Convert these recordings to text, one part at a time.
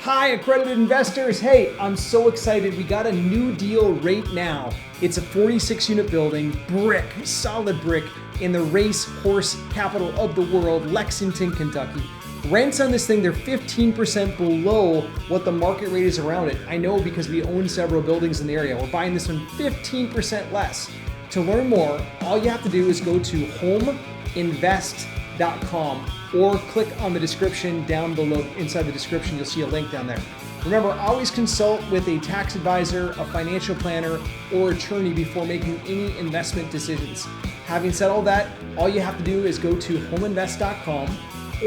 Hi, accredited investors. Hey, I'm so excited. We got a new deal right now. It's a 46 unit building, brick, solid brick, in the race horse capital of the world, Lexington, Kentucky. Rents on this thing, they're 15% below what the market rate is around it. I know because we own several buildings in the area. We're buying this one 15% less. To learn more, all you have to do is go to homeinvest.com or click on the description down below. Inside the description, you'll see a link down there. Remember, always consult with a tax advisor, a financial planner, or attorney before making any investment decisions. Having said all that, all you have to do is go to homeinvest.com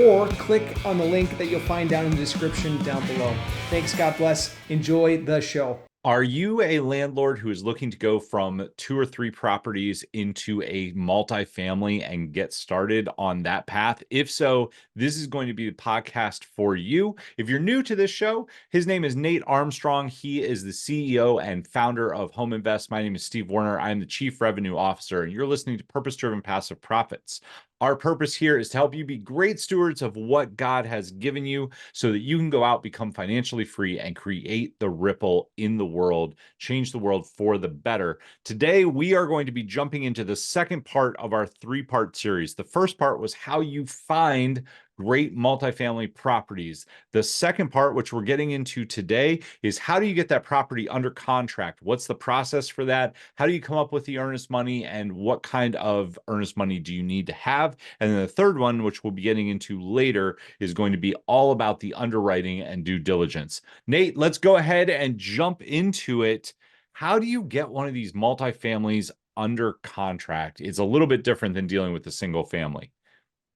or click on the link that you'll find down in the description down below. Thanks, God bless. Enjoy the show. Are you a landlord who is looking to go from 2 or 3 properties into a multifamily and get started on that path? If so, this is going to be the podcast for you. If you're new to this show, his name is Nate Armstrong. He is the CEO and founder of Home Invest. My name is Steve Warner. I'm the Chief Revenue Officer, and you're listening to Purpose Driven Passive Profits. Our purpose here is to help you be great stewards of what God has given you so that you can go out, become financially free, and create the ripple in the world, change the world for the better. Today, we are going to be jumping into the second part of our 3-part series. The first part was how you find great multifamily properties. The second part, which we're getting into today, is how do you get that property under contract? What's the process for that? How do you come up with the earnest money, and what kind of earnest money do you need to have? And then the third one, which we'll be getting into later, is going to be all about the underwriting and due diligence. Nate, let's go ahead and jump into it. How do you get one of these multifamilies under contract? It's a little bit different than dealing with a single family.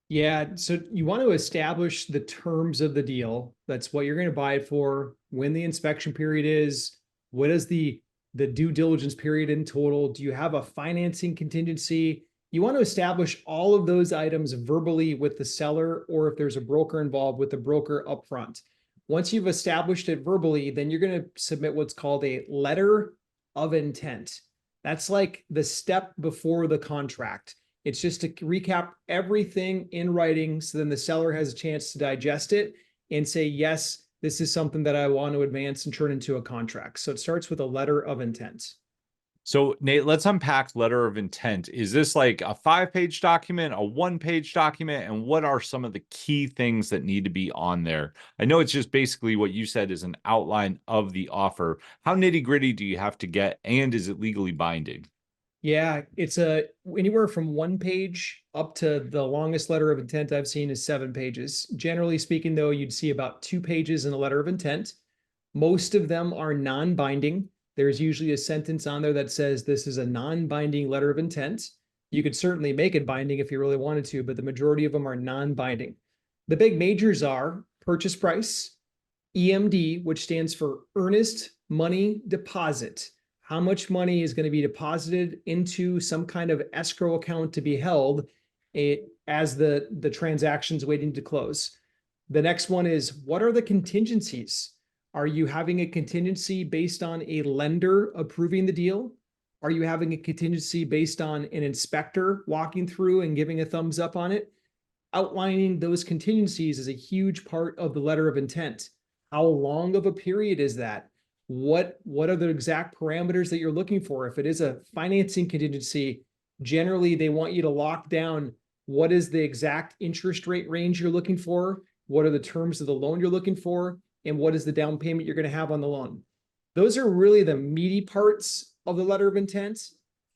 Yeah, so you want to establish the terms of the deal. That's what you're going to buy it for, when the inspection period is, what is the due diligence period in total? Do you have a financing contingency? You want to establish all of those items verbally with the seller, or if there's a broker involved, with the broker upfront. Once you've established it verbally, then you're going to submit what's called a letter of intent. That's like the step before the contract. It's just to recap everything in writing, so then the seller has a chance to digest it and say, yes, this is something that I want to advance and turn into a contract. So it starts with a letter of intent. So, Nate, let's unpack letter of intent. Is this like a 5-page document, a 1-page document? And what are some of the key things that need to be on there? I know it's just basically what you said is an outline of the offer. How nitty-gritty do you have to get, and is it legally binding? Yeah, it's anywhere from 1 page up to the longest letter of intent I've seen is 7 pages. Generally speaking, though, you'd see about 2 pages in a letter of intent. Most of them are non-binding. There's usually a sentence on there that says this is a non-binding letter of intent. You could certainly make it binding if you really wanted to, but the majority of them are non-binding. The big majors are purchase price, EMD, which stands for earnest money deposit. How much money is going to be deposited into some kind of escrow account to be held as the transaction's waiting to close. The next one is, what are the contingencies? Are you having a contingency based on a lender approving the deal? Are you having a contingency based on an inspector walking through and giving a thumbs up on it? Outlining those contingencies is a huge part of the letter of intent. How long of a period is that? What are the exact parameters that you're looking for? If it is a financing contingency, generally they want you to lock down what is the exact interest rate range you're looking for, what are the terms of the loan you're looking for, and what is the down payment you're going to have on the loan. Those are really the meaty parts of the letter of intent.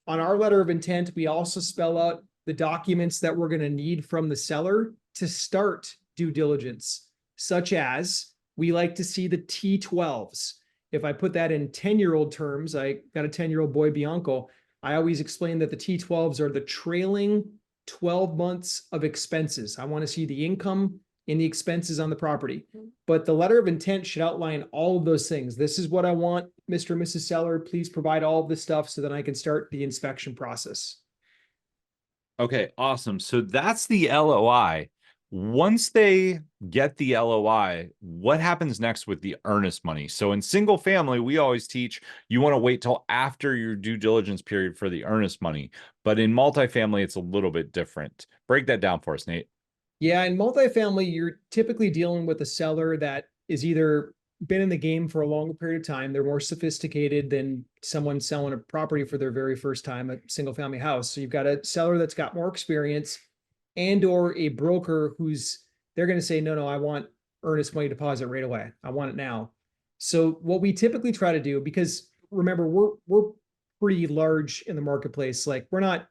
On our letter of intent, we also spell out the documents that we're going to need from the seller to start due diligence, such as we like to see the T12s. If I put that in 10-year-old terms, I got a 10-year-old boy, Bianco. I always explain that the T12s are the trailing 12 months of expenses. I want to see the income and the expenses on the property. But the letter of intent should outline all of those things. This is what I want, Mr. and Mrs. Seller. Please provide all of this stuff so that I can start the inspection process. Okay, awesome. So that's the LOI. Once they get the LOI, what happens next with the earnest money? So in single family, we always teach you want to wait till after your due diligence period for the earnest money. But in multifamily, it's a little bit different. Break that down for us, Nate. Yeah, in multifamily, you're typically dealing with a seller that is either been in the game for a longer period of time. They're more sophisticated than someone selling a property for their very first time, a single family house. So you've got a seller that's got more experience and or a broker who's they're going to say, no, I want earnest money deposit right away. I want it now. So what we typically try to do, because remember, we're pretty large in the marketplace. Like we're not,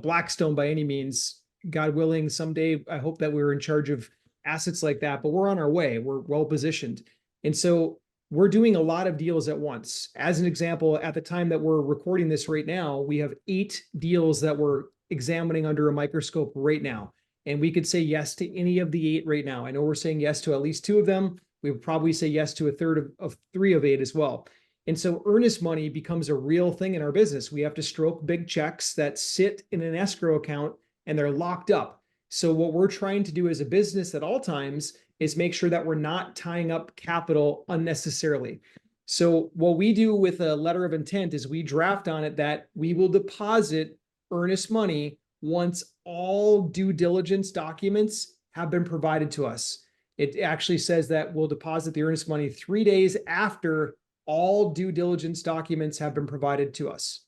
Blackstone by any means. God willing, someday I hope that we're in charge of assets like that, but we're on our way. We're well positioned. And so we're doing a lot of deals at once. As an example, at the time that we're recording this right now, we have 8 deals that we're examining under a microscope right now. And we could say yes to any of the 8 right now. I know we're saying yes to at least 2 of them. We would probably say yes to a third of 3 of 8 as well. And so earnest money becomes a real thing in our business. We have to stroke big checks that sit in an escrow account and they're locked up. So what we're trying to do as a business at all times is make sure that we're not tying up capital unnecessarily. So what we do with a letter of intent is we draft on it that we will deposit earnest money once all due diligence documents have been provided to us. It actually says that we'll deposit the earnest money 3 days after all due diligence documents have been provided to us.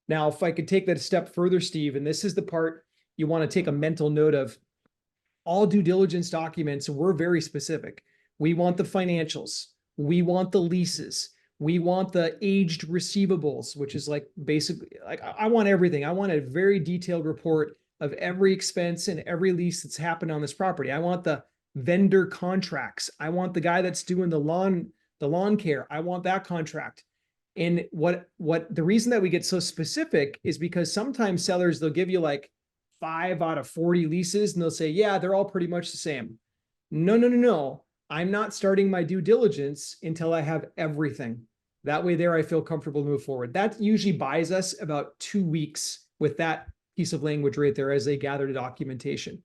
Now, if I could take that a step further, Steve, and this is the part you want to take a mental note of, all due diligence documents, we're very specific. We want the financials. We want the leases. We want the aged receivables, which is like basically like I want everything. I want a very detailed report of every expense and every lease that's happened on this property. I want the vendor contracts. I want the guy that's doing the lawn care. I want that contract. And what the reason that we get so specific is because sometimes sellers, they'll give you like 5 out of 40 leases and they'll say, yeah, they're all pretty much the same. No. I'm not starting my due diligence until I have everything. That way there, I feel comfortable to move forward. That usually buys us about 2 weeks with that piece of language right there as they gather the documentation.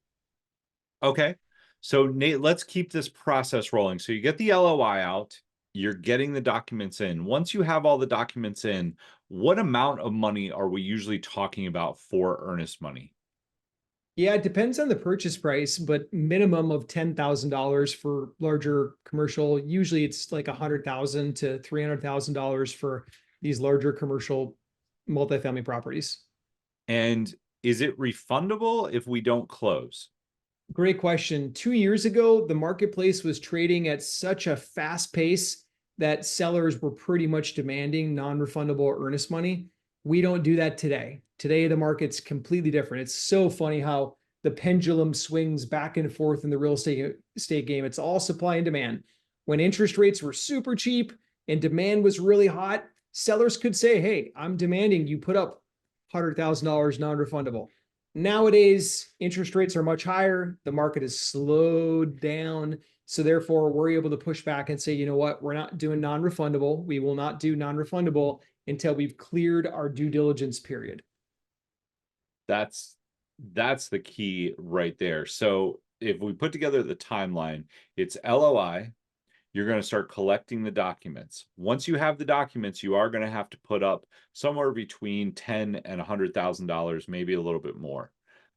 Okay. So Nate, let's keep this process rolling. So you get the LOI out, you're getting the documents in. Once you have all the documents in, what amount of money are we usually talking about for earnest money? Yeah, it depends on the purchase price, but minimum of $10,000 for larger commercial. Usually it's like $100,000 to $300,000 for these larger commercial multifamily properties. And is it refundable if we don't close? Great question. 2 years ago, the marketplace was trading at such a fast pace that sellers were pretty much demanding non-refundable earnest money. We don't do that today. Today, the market's completely different. It's so funny how the pendulum swings back and forth in the real estate game. It's all supply and demand. When interest rates were super cheap and demand was really hot, sellers could say, hey, I'm demanding you put up $100,000 non-refundable. Nowadays, interest rates are much higher. The market has slowed down. So therefore, we're able to push back and say, you know what, we're not doing non-refundable. We will not do non-refundable until we've cleared our due diligence period. That's the key right there. So if we put together the timeline, it's LOI, you're going to start collecting the documents. Once you have the documents, you are going to have to put up somewhere between $10,000 and $100,000, maybe a little bit more.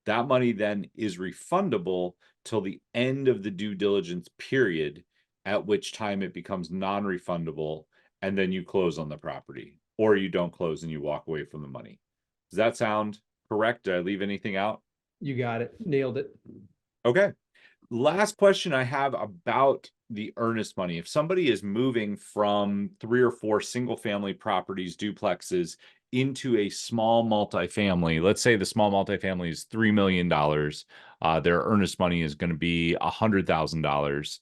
That money then is refundable till the end of the due diligence period, at which time it becomes non-refundable, and then you close on the property, or you don't close and you walk away from the money. Does that sound correct? Did I leave anything out? You got it. Nailed it. Okay. Last question I have about the earnest money. If somebody is moving from 3 or 4 single family properties, duplexes, into a small multifamily, let's say the small multifamily is $3 million, their earnest money is going to be $100,000.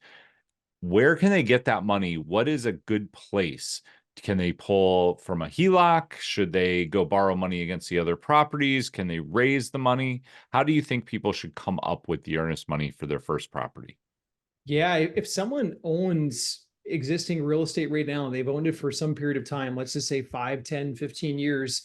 Where can they get that money? What is a good place? Can they pull from a HELOC? Should they go borrow money against the other properties? Can they raise the money? How do you think people should come up with the earnest money for their first property? Yeah, if someone owns existing real estate right now, they've owned it for some period of time, let's just say 5, 10, 15 years,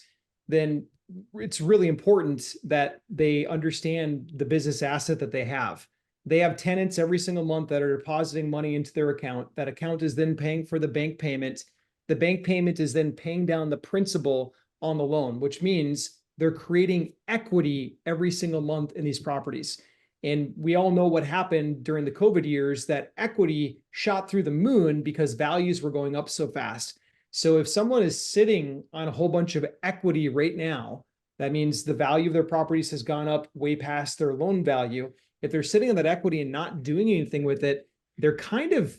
then it's really important that they understand the business asset that they have. They have tenants every single month that are depositing money into their account. That account is then paying for the bank payment. The bank payment is then paying down the principal on the loan, which means they're creating equity every single month in these properties. And we all know what happened during the COVID years, that equity shot through the moon because values were going up so fast. So if someone is sitting on a whole bunch of equity right now, that means the value of their properties has gone up way past their loan value. If they're sitting on that equity and not doing anything with it, they're kind of,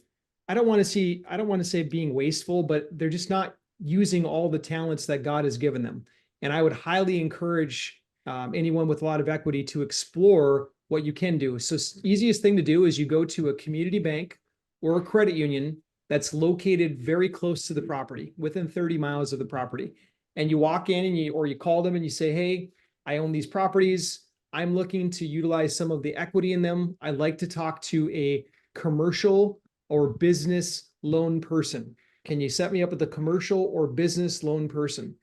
I don't want to say being wasteful, but they're just not using all the talents that God has given them. And I would highly encourage anyone with a lot of equity to explore what you can do. So easiest thing to do is you go to a community bank or a credit union that's located very close to the property, within 30 miles of the property. And you walk in and you call them and you say, hey, I own these properties. I'm looking to utilize some of the equity in them. I'd like to talk to a commercial or business loan person. Can you set me up with a commercial or business loan person?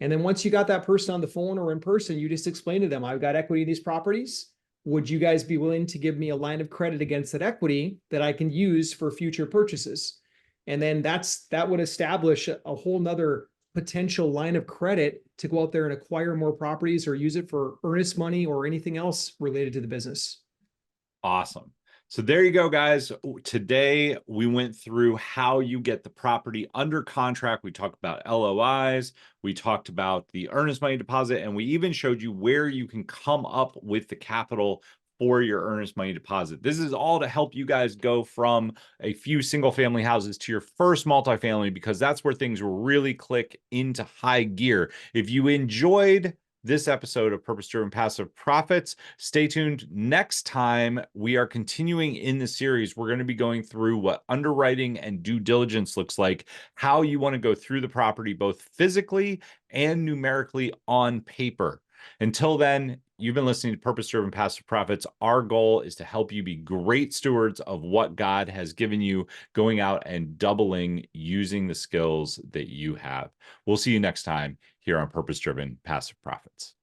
And then once you got that person on the phone or in person, you just explain to them, I've got equity in these properties. Would you guys be willing to give me a line of credit against that equity that I can use for future purchases? And then that would establish a whole nother potential line of credit to go out there and acquire more properties or use it for earnest money or anything else related to the business. Awesome. So there you go, guys. Today, we went through how you get the property under contract. We talked about LOIs. We talked about the earnest money deposit, and we even showed you where you can come up with the capital for your earnest money deposit. This is all to help you guys go from a few single family houses to your first multifamily, because that's where things really click into high gear. If you enjoyed this episode of Purpose Driven Passive Profits, stay tuned. Next time, we are continuing in the series. We're going to be going through what underwriting and due diligence looks like, how you want to go through the property, both physically and numerically on paper. Until then, you've been listening to Purpose Driven Passive Profits. Our goal is to help you be great stewards of what God has given you, going out and doubling using the skills that you have. We'll see you next time here on Purpose Driven Passive Profits.